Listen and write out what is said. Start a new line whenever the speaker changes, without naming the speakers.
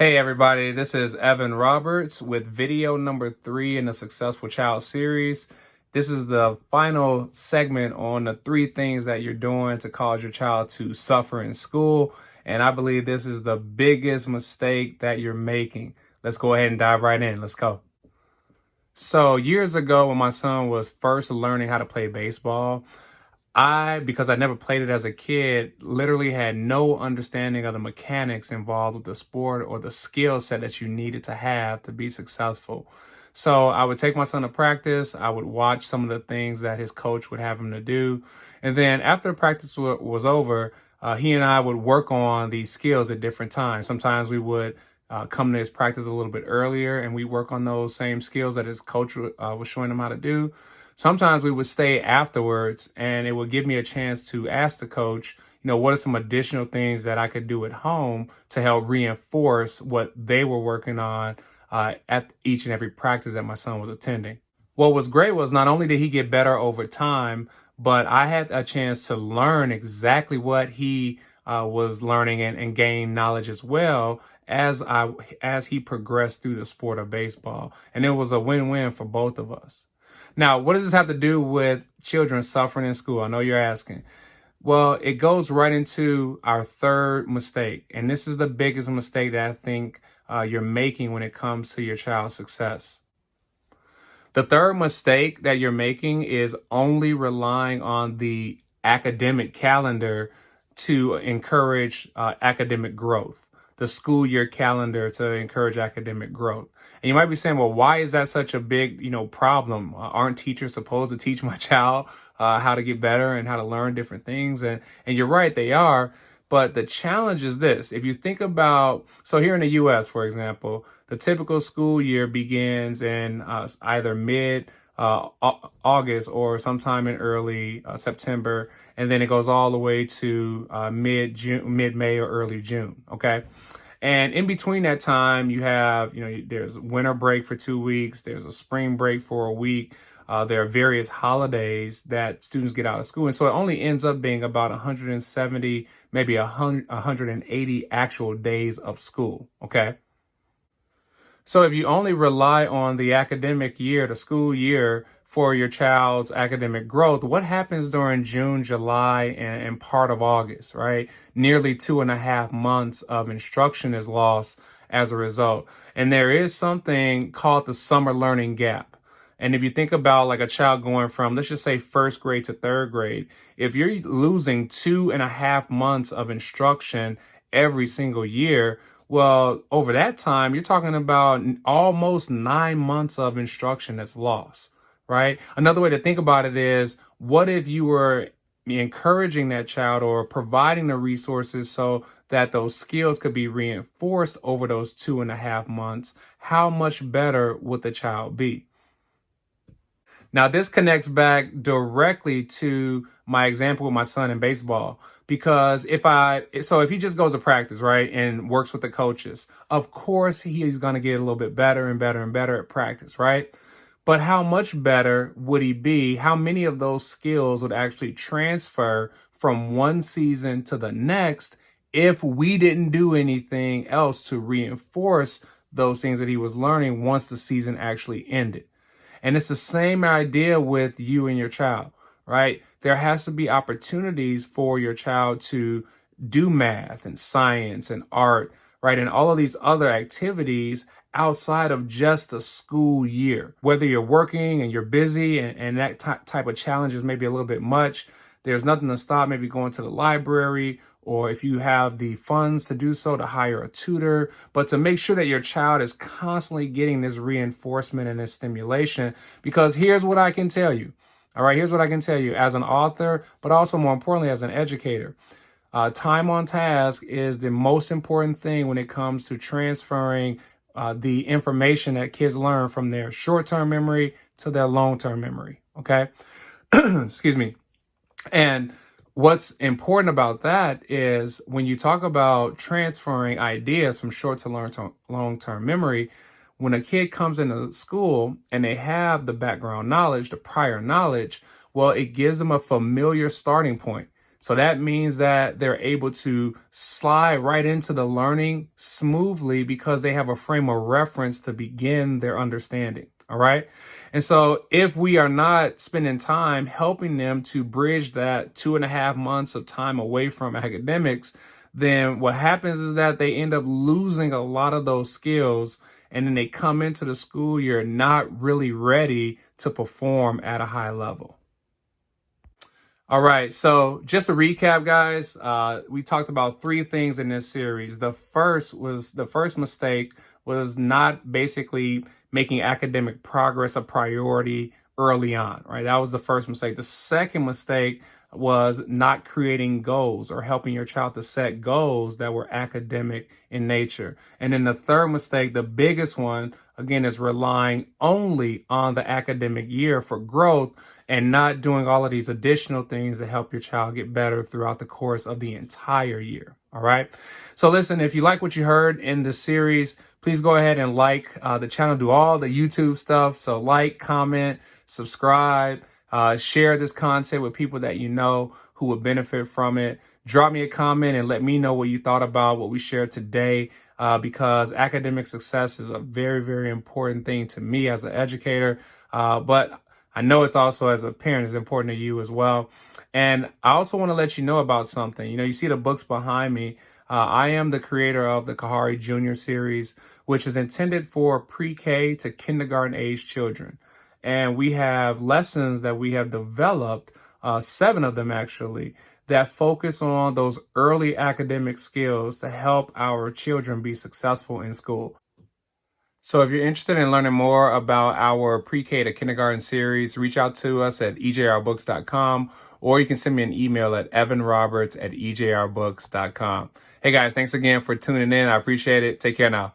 Hey everybody, this is Evan Roberts with video number 3 in the Successful Child series. This is the final segment on the 3 things that you're doing to cause your child to suffer in school. And I believe this is the biggest mistake that you're making. Let's go ahead and dive right in. Let's go. So years ago when my son was first learning how to play baseball, because I never played it as a kid, literally had no understanding of the mechanics involved with the sport or the skill set that you needed to have to be successful. So I would take my son to practice. I would watch some of the things that his coach would have him to do. And then after practice was over, he and I would work on these skills at different times. Sometimes we would come to his practice a little bit earlier and we work on those same skills that his coach was showing him how to do. Sometimes we would stay afterwards and it would give me a chance to ask the coach, what are some additional things that I could do at home to help reinforce what they were working on at each and every practice that my son was attending. What was great was not only did he get better over time, but I had a chance to learn exactly what he was learning and gain knowledge as well as he progressed through the sport of baseball. And it was a win-win for both of us. Now, what does this have to do with children suffering in school? I know you're asking. Well, it goes right into our third mistake. And this is the biggest mistake that I think you're making when it comes to your child's success. The third mistake that you're making is only relying on the academic calendar to encourage academic growth, the school year calendar to encourage academic growth. And you might be saying, well, why is that such a big, problem? Aren't teachers supposed to teach my child how to get better and how to learn different things? And you're right, they are. But the challenge is this. If you think about, so here in the U.S., for example, the typical school year begins in either mid August or sometime in early September, and then it goes all the way to mid-May or early June, okay? And in between that time, you have, there's winter break for 2 weeks, there's a spring break for a week, there are various holidays that students get out of school. And so it only ends up being about 170, maybe 180 actual days of school, okay? So if you only rely on the academic year, the school year, for your child's academic growth, what happens during June, July, and part of August, right? Nearly 2.5 months of instruction is lost as a result. And there is something called the summer learning gap. And if you think about like a child going from, let's just say first grade to third grade, if you're losing 2.5 months of instruction every single year, well, over that time, you're talking about almost 9 months of instruction that's lost, right? Another way to think about it is, what if you were encouraging that child or providing the resources so that those skills could be reinforced over those 2.5 months? How much better would the child be? Now, this connects back directly to my example with my son in baseball. Because if he just goes to practice, right, and works with the coaches, of course he's going to get a little bit better and better and better at practice, right? But how much better would he be? How many of those skills would actually transfer from one season to the next if we didn't do anything else to reinforce those things that he was learning once the season actually ended? And it's the same idea with you and your child, right? There has to be opportunities for your child to do math and science and art, right? And all of these other activities outside of just the school year. Whether you're working and you're busy and that type of challenge is maybe a little bit much, there's nothing to stop maybe going to the library, or if you have the funds to do so, to hire a tutor, but to make sure that your child is constantly getting this reinforcement and this stimulation. Because here's what I can tell you. All right, here's what I can tell you as an author, but also more importantly as an educator. Time on task is the most important thing when it comes to transferring the information that kids learn from their short-term memory to their long-term memory, okay? Excuse me. And what's important about that is when you talk about transferring ideas from short to long-term memory, when a kid comes into school and they have the background knowledge, the prior knowledge, well, it gives them a familiar starting point. So that means that they're able to slide right into the learning smoothly because they have a frame of reference to begin their understanding. All right. And so if we are not spending time helping them to bridge that 2.5 months of time away from academics, then what happens is that they end up losing a lot of those skills. And then they come into the school year not really ready to perform at a high level. All right, so just to recap, guys, we talked about three things in this series. The first mistake was not basically making academic progress a priority early on, right? That was the first mistake. The second mistake was not creating goals or helping your child to set goals that were academic in nature. And then the third mistake, the biggest one, again, is relying only on the academic year for growth and not doing all of these additional things to help your child get better throughout the course of the entire year. All right. So listen, if you like what you heard in this series, please go ahead and like the channel, do all the YouTube stuff. So like, comment, subscribe, share this content with people that you know who would benefit from it. Drop me a comment and let me know what you thought about what we shared today, because academic success is a very, very important thing to me as an educator. But I know it's also, as a parent, is important to you as well. And I also want to let you know about something. You know, you see the books behind me. I am the creator of the Khahari Junior series, which is intended for pre-K to kindergarten age children. And we have lessons that we have developed, 7 of them actually, that focus on those early academic skills to help our children be successful in school. So if you're interested in learning more about our pre-K to kindergarten series, reach out to us at ejrbooks.com, or you can send me an email at evanroberts@ejrbooks.com. Hey guys, thanks again for tuning in. I appreciate it. Take care now.